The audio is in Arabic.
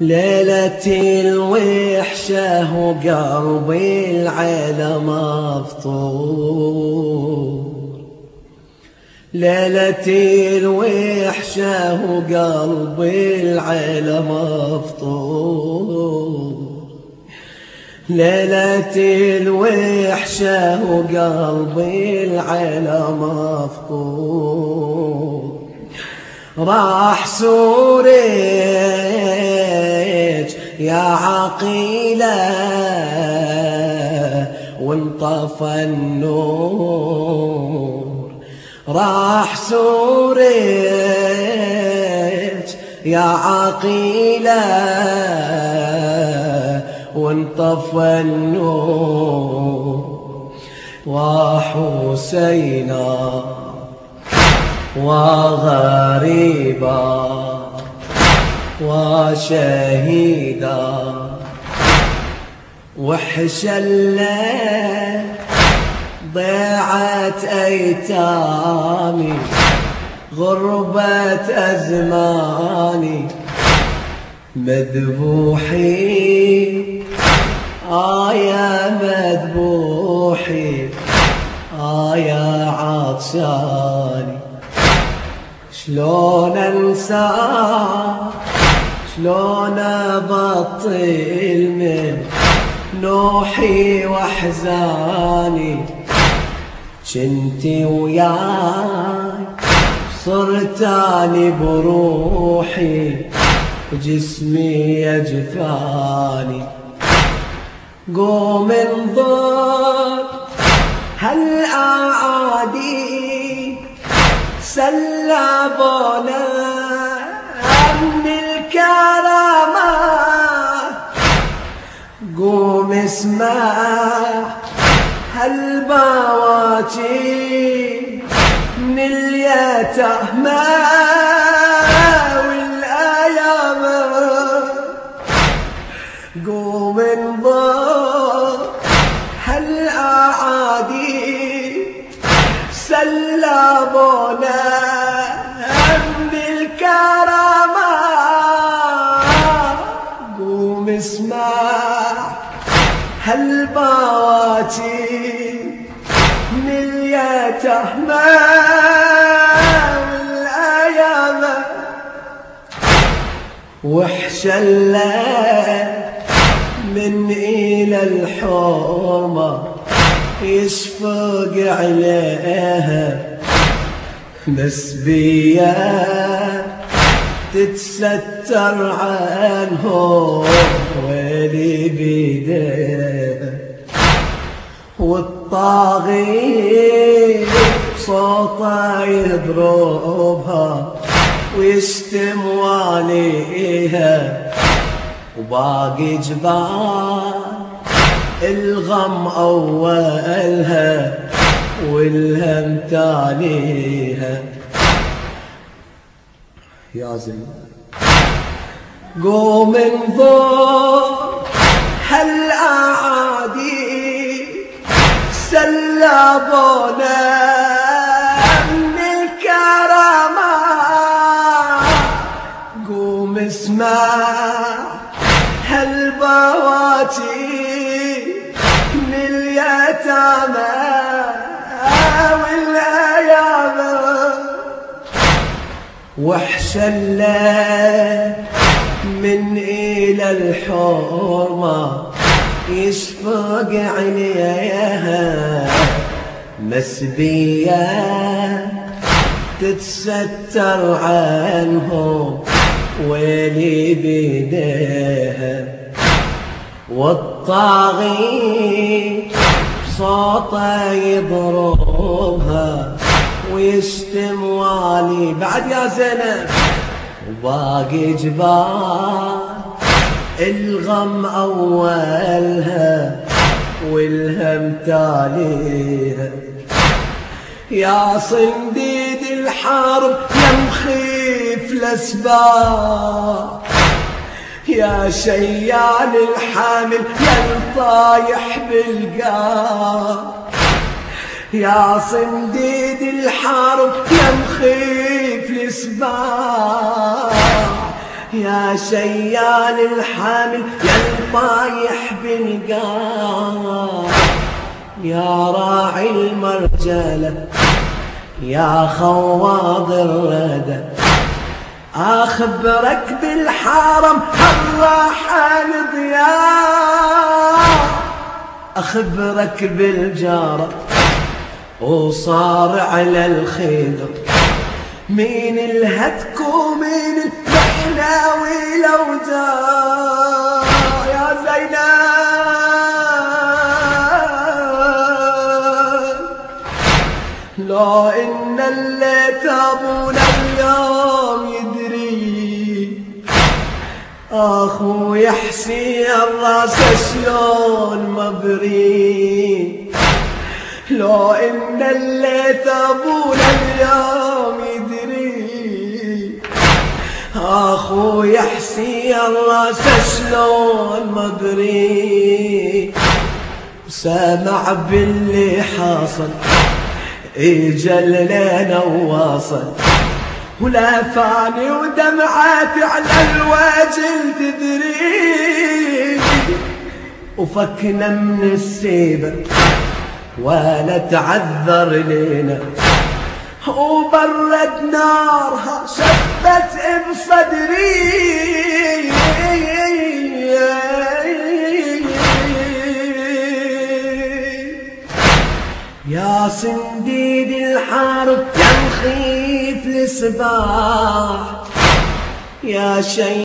ليلة الوحشة وقلبي العيلة مفطور، ليلة الوحشة وقلبي العيلة مفطور، ليلة الوحشة وقلبي العيلة مفطور. راح سوريج يا عقيلة وانطفى النور، راح سوريج يا عقيلة وانطفى النور. وحسينا وغريبا وشهيدا وحشلة ضيعت أيتامي غربة أزماني مذبوحي يا مذبوحي يا عطشاني. شلون انسى شلون ابطل من نوحي واحزاني، جنتي وياي صرتاني بروحي وجسمي يجفاني. قوم انظر هالأعادي سلبونا من الكرامات، قوم اسمع هالبواجي من اليتامى والأيام. قوم انظر هالأعادي سلبونا بالكرامات، قوم اسمع هالبواجي من اليتامى والأيام. وحشلة من إلى الحرمة يشفق عليها مسبية تتستر عنهم ويلي بيديها. والطاغي صوته يضربها ويشتم واليها، وباقي جبال الغم أولها والهم تاليها. يا زين قوم انظر هالأعادي سلبونا من الكرامات، قوم اسمع هالبواجي من اليتامى والأيام. وحشلة من إلى الحرمة يشفق عينيها مسبية تتستر عنهم ويلي بيديها. والطاغي صوته يضربها ويشتم والي بعد يا زينب، وباقي جبال الغم أولها والهم تاليها. يا صنديد الحرب يا مخيف الأسباب، يا شيال الحامل يا الطايح بالقار، يا صنديد الحرب يا مخيف الاسباع، يا شيال الحامل يا الطايح بالقار، يا راعي المرجلة يا خواض الردى، أخبرك بالحرم الراحل ضياء، أخبرك بالجارة وصار على الخيدر، مين الهتك ومين المحناوي لو جاء يا زينب، لو إن اللي تابونا اليوم يدري أخوي حسين راسه شلون مبري، لو إن اللي تابونا اليوم يدري أخوي حسين راسه شلون مبري، سمع باللي حاصل اجل لنا وواصل، ولا فاني ودمعاتي على الوجه تدري، وفكنا من السيبة ولا تعذر لينا، وبرد نارها شبت بصدري، يا صنديد الحرب يا مخيف الصباح، يا شي